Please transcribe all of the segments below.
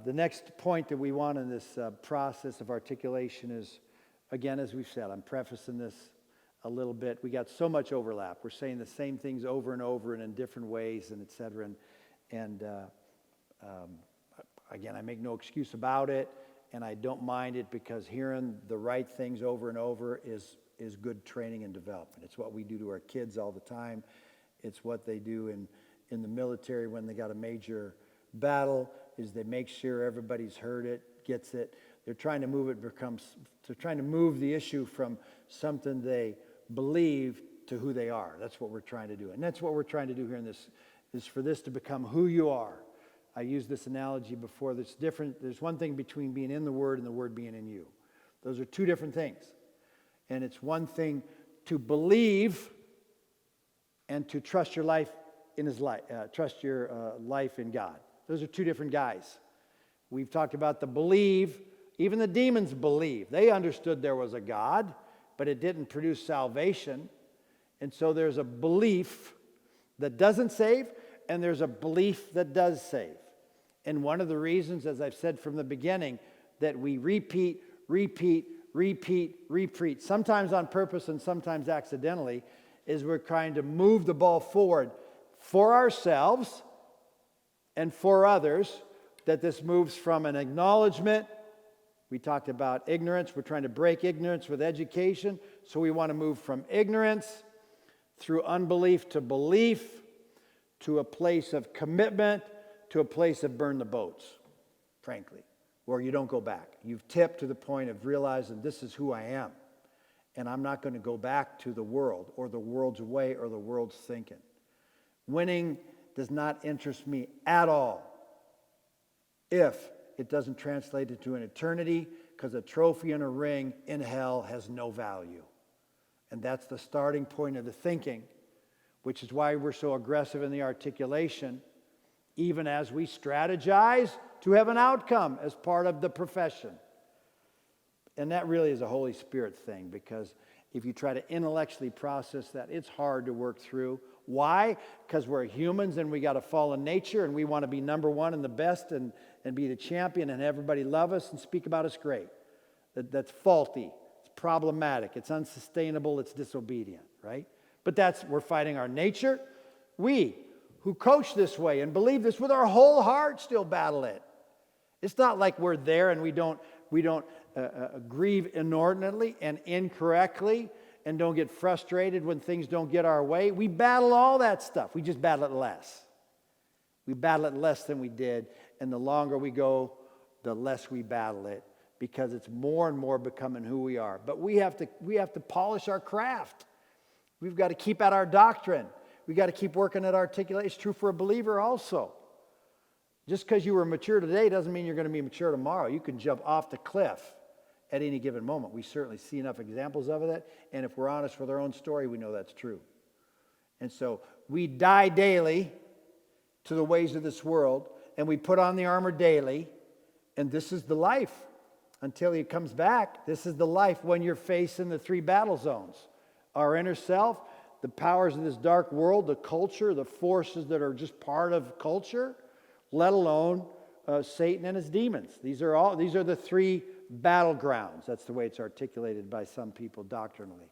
The next point that we want in this process of articulation is, again, as we've said, I'm prefacing this a little bit. We got so much overlap. We're saying the same things over and over and in different ways, and et cetera. And again, I make no excuse about it, and I don't mind it because hearing the right things over and over is good training and development. It's what we do to our kids all the time. It's what they do in the military when they got a major battle, is they make sure everybody's heard it, gets it. They're trying to move they're trying to move the issue from something they believe to who they are. That's what we're trying to do. And that's what we're trying to do here in this, is for this to become who you are. I used this analogy before. That's different. There's one thing between being in the Word and the Word being in you. Those are two different things. And it's one thing to believe and to trust your life in His life, trust your life in God. Those are two different guys. We've talked about the believe. Even the demons believe. They understood there was a God, but it didn't produce salvation. And so there's a belief that doesn't save, and there's a belief that does save. And one of the reasons, as I've said from the beginning, that we repeat, sometimes on purpose and sometimes accidentally, is we're trying to move the ball forward for ourselves and for others, that this moves from an acknowledgement. We talked about ignorance. We're trying to break ignorance with education. So we want to move from ignorance through unbelief to belief, to a place of commitment, to a place of burn the boats, frankly, where you don't go back. You've tipped to the point of realizing this is who I am. And I'm not going to go back to the world or the world's way or the world's thinking. Winning does not interest me at all if it doesn't translate into an eternity, because a trophy and a ring in hell has no value. And that's the starting point of the thinking, which is why we're so aggressive in the articulation, even as we strategize to have an outcome as part of the profession. And that really is a Holy Spirit thing, because if you try to intellectually process that, it's hard to work through. Why? Because we're humans and we got a fallen nature and we want to be number one and the best and be the champion and everybody love us and speak about us great. That's faulty. It's problematic. It's unsustainable. It's disobedient, right? But we're fighting our nature. We, who coach this way and believe this with our whole heart, still battle it. It's not like we're there and we don't grieve inordinately and incorrectly and don't get frustrated when things don't get our way. We battle all that stuff. We just battle it less. We battle it less than we did, and the longer we go, the less we battle it, because it's more and more becoming who we are. But we have to polish our craft. We've got to keep at our doctrine. We've got to keep working at articulation. It's true for a believer also. Just because you were mature today doesn't mean you're going to be mature tomorrow. You can jump off the cliff at any given moment. We certainly see enough examples of it, and if we're honest with our own story, we know that's true. And so we die daily to the ways of this world, and we put on the armor daily, and this is the life until He comes back. This is the life when you're facing the three battle zones. Our inner self, the powers of this dark world, the culture, the forces that are just part of culture, let alone Satan and his demons. These are the three battlegrounds. That's the way it's articulated by some people doctrinally.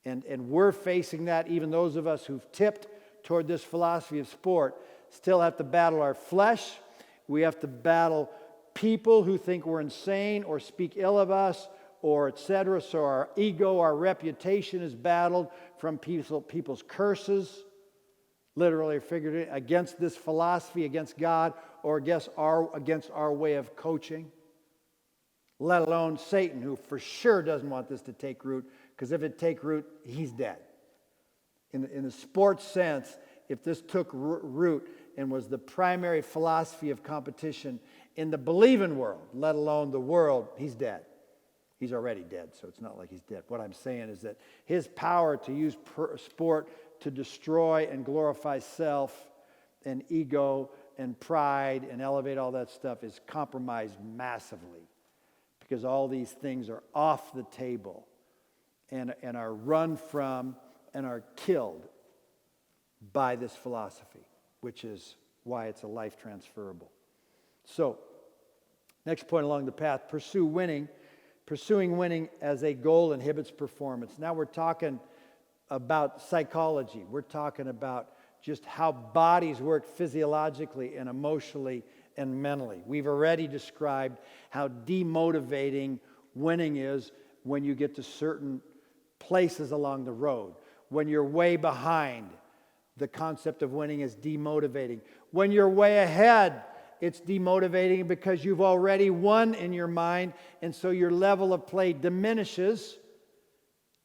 And we're facing that. Even those of us who've tipped toward this philosophy of sport still have to battle our flesh. We have to battle people who think we're insane or speak ill of us or etc. So our ego, our reputation is battled from people's curses, literally or figuratively, against this philosophy, against God, or against our way of coaching. Let alone Satan, who for sure doesn't want this to take root, because if it take root, he's dead. In the sports sense, if this took root and was the primary philosophy of competition in the believing world, let alone the world, he's dead. He's already dead, so it's not like he's dead. What I'm saying is that his power to use sport to destroy and glorify self and ego and pride and elevate all that stuff is compromised massively, because all these things are off the table and are run from and are killed by this philosophy, which is why it's a life transferable. So Next point along the path, pursue winning. Pursuing winning as a goal inhibits performance. Now we're talking about psychology. We're talking about just how bodies work physiologically and emotionally and mentally. We've already described how demotivating winning is when you get to certain places along the road. When you're way behind, the concept of winning is demotivating. When you're way ahead, it's demotivating because you've already won in your mind, and so your level of play diminishes.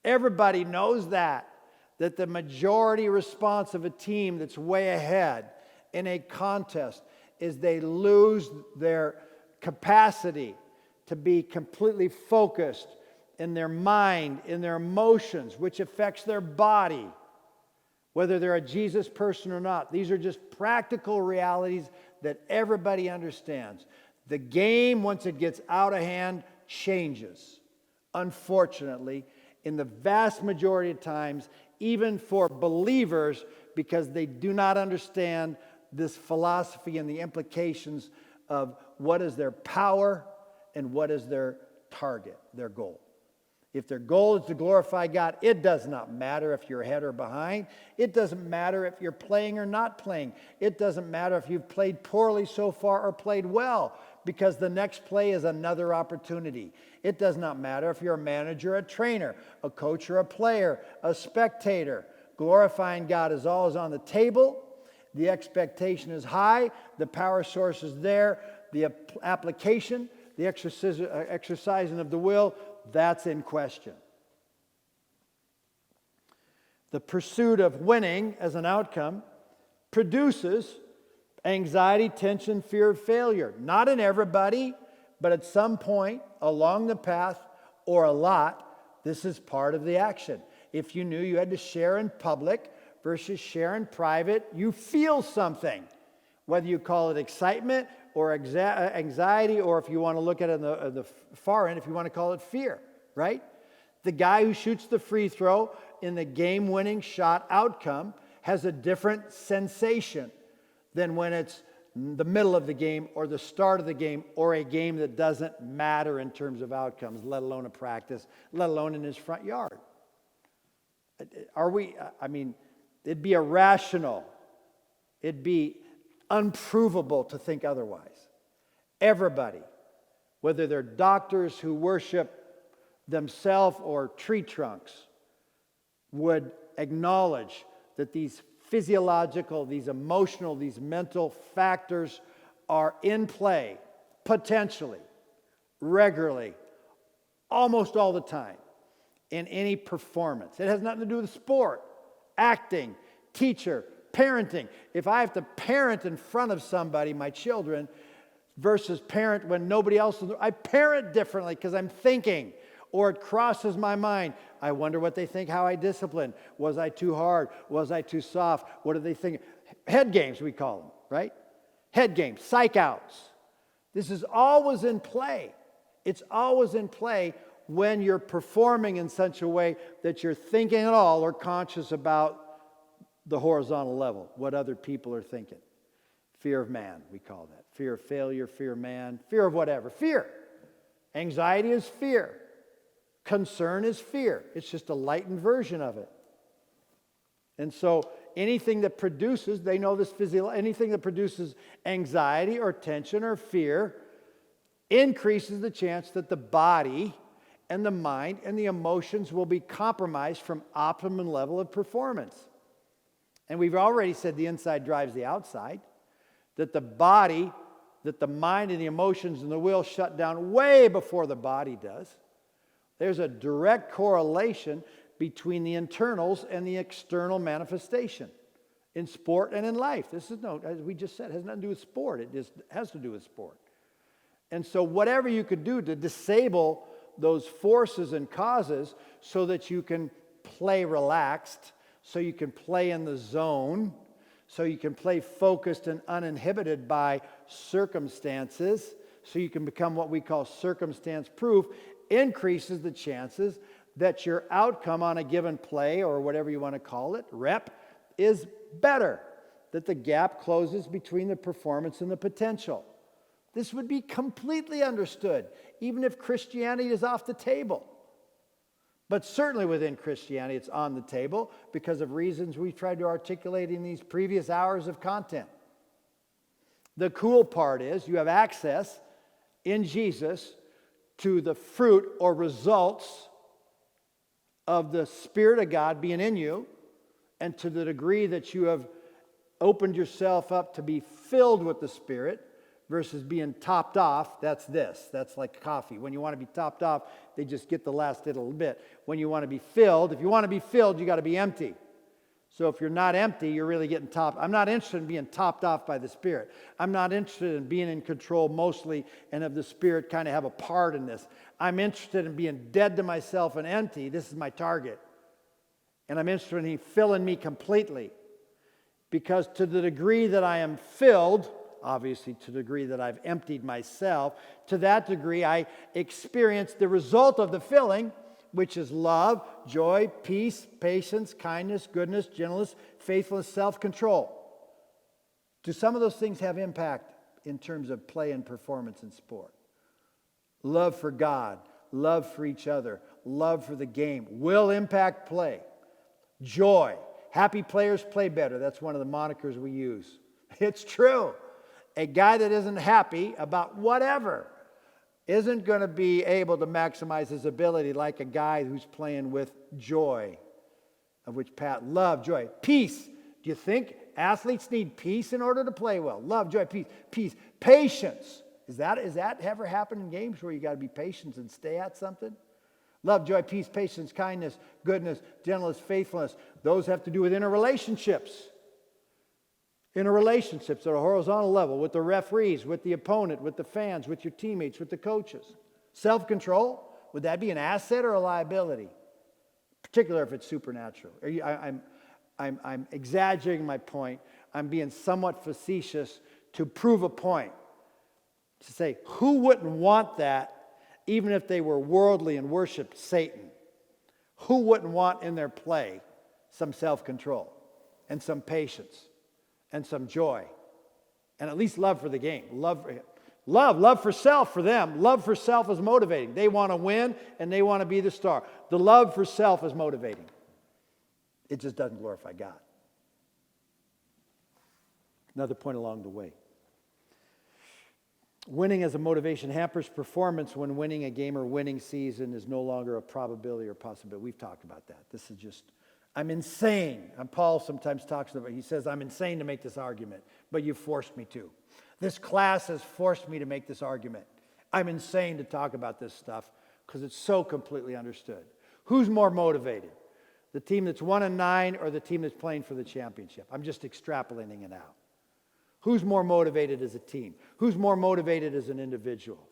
Everybody knows that the majority response of a team that's way ahead in a contest is they lose their capacity to be completely focused in their mind, in their emotions, which affects their body, whether they're a Jesus person or not. These are just practical realities that everybody understands. The game, once it gets out of hand, changes. Unfortunately, in the vast majority of times, even for believers, because they do not understand this philosophy and the implications of what is their power and what is their target, their goal. If their goal is to glorify God, it does not matter if you're ahead or behind. It doesn't matter if you're playing or not playing. It doesn't matter if you've played poorly so far or played well, because the next play is another opportunity. It does not matter if you're a manager, a trainer, a coach, or a player, a spectator. Glorifying God is always on the table. The expectation is high. The power source is there. The application, the exercising of the will, that's in question. The pursuit of winning as an outcome produces anxiety, tension, fear of failure. Not in everybody, but at some point along the path, or a lot, this is part of the action. If you knew you had to share in public versus share in private, you feel something. Whether you call it excitement or anxiety, or if you want to look at it on the far end, if you want to call it fear, right? The guy who shoots the free throw in the game-winning shot outcome has a different sensation than when it's the middle of the game or the start of the game or a game that doesn't matter in terms of outcomes, let alone a practice, let alone in his front yard. It'd be irrational. It'd be unprovable to think otherwise. Everybody, whether they're doctors who worship themselves or tree trunks, would acknowledge that these physiological, these emotional, these mental factors are in play potentially, regularly, almost all the time in any performance. It has nothing to do with sport, acting, teacher, parenting. If I have to parent in front of somebody, my children, versus parent when nobody else is, I parent differently because I'm thinking, or it crosses my mind. I wonder what they think, how I discipline. Was I too hard? Was I too soft? What do they think? Head games, we call them, right? Head games, psych outs. This is always in play. It's always in play when you're performing in such a way that you're thinking at all or conscious about the horizontal level, what other people are thinking. Fear of man, we call that. Fear of failure, fear of man, fear of whatever. Fear. Anxiety is fear. Concern is fear. It's just a lightened version of it. And so anything that produces, they know this anything that produces anxiety or tension or fear increases the chance that the body and the mind and the emotions will be compromised from optimum level of performance. And we've already said the inside drives the outside, that the body, that the mind and the emotions and the will shut down way before the body does. There's a direct correlation between the internals and the external manifestation in sport and in life. This is as we just said, has nothing to do with sport. It just has to do with sport. And so whatever you could do to disable those forces and causes so that you can play relaxed, so you can play in the zone, so you can play focused and uninhibited by circumstances, so you can become what we call circumstance proof, increases the chances that your outcome on a given play, or whatever you want to call it, rep, is better, that the gap closes between the performance and the potential. This would be completely understood, even if Christianity is off the table. But certainly within Christianity, it's on the table because of reasons we've tried to articulate in these previous hours of content. The cool part is you have access in Jesus to the fruit or results of the Spirit of God being in you, and to the degree that you have opened yourself up to be filled with the Spirit versus being topped off. That's like coffee. When you want to be topped off, they just get the last little bit. When you want to be filled, if you want to be filled, you got to be empty. So if you're not empty, you're really getting topped. I'm not interested in being topped off by the Spirit. I'm not interested in being in control mostly and of the Spirit kind of have a part in this. I'm interested in being dead to myself and empty. This is my target. And I'm interested in Him filling me completely. Because to the degree that I am filled, obviously to the degree that I've emptied myself, to that degree I experience the result of the filling, which is love, joy, peace, patience, kindness, goodness, gentleness, faithfulness, self-control. Do some of those things have impact in terms of play and performance in sport? Love for God, love for each other, love for the game will impact play. Joy. Happy players play better. That's one of the monikers we use. It's true. A guy that isn't happy about whatever isn't going to be able to maximize his ability like a guy who's playing with joy, of which Pat loved joy. Peace. Do you think athletes need peace in order to play well? Love, joy, peace. Patience. Is that ever happened in games where you got to be patient and stay at something? Love, joy, peace, patience, kindness, goodness, gentleness, faithfulness. Those have to do with interrelationships. Interrelationships at a horizontal level with the referees, with the opponent, with the fans, with your teammates, with the coaches. Self-control, would that be an asset or a liability? Particularly if it's supernatural. I'm exaggerating my point. I'm being somewhat facetious to prove a point. To say, who wouldn't want that even if they were worldly and worshiped Satan? Who wouldn't want in their play some self-control and some patience and some joy and at least love for the game? Love for self for them. Love for self is motivating. They want to win and they want to be the star. The love for self is motivating. It just doesn't glorify God. Another point along the way. Winning as a motivation hampers performance when winning a game or winning season is no longer a probability or possibility. We've talked about that. This is just, I'm insane. And Paul sometimes talks about, he says, I'm insane to make this argument, but you forced me to. This class has forced me to make this argument. I'm insane to talk about this stuff because it's so completely understood. Who's more motivated? The team that's 1-9 or the team that's playing for the championship? I'm just extrapolating it out. Who's more motivated as a team? Who's more motivated as an individual?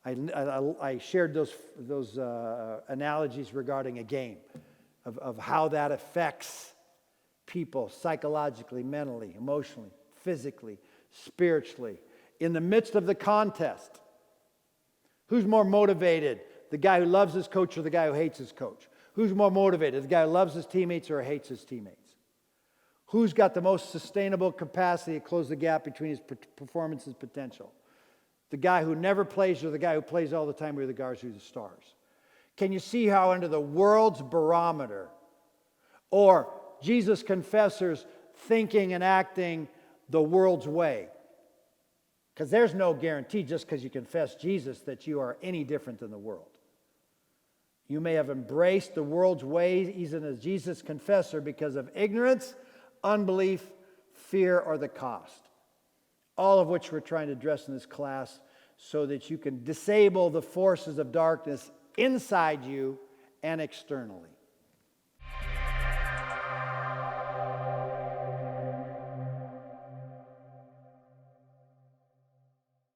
I shared those analogies regarding a game of how that affects people psychologically, mentally, emotionally, physically, spiritually. In the midst of the contest, who's more motivated? The guy who loves his coach or the guy who hates his coach? Who's more motivated? The guy who loves his teammates or hates his teammates? Who's got the most sustainable capacity to close the gap between his performance and potential? The guy who never plays or the guy who plays all the time or the guys who are the stars? Can you see how under the world's barometer or Jesus confessors thinking and acting the world's way? Because there's no guarantee just because you confess Jesus that you are any different than the world. You may have embraced the world's ways even as Jesus confessor because of ignorance, unbelief, fear, or the cost. All of which we're trying to address in this class so that you can disable the forces of darkness inside you and externally.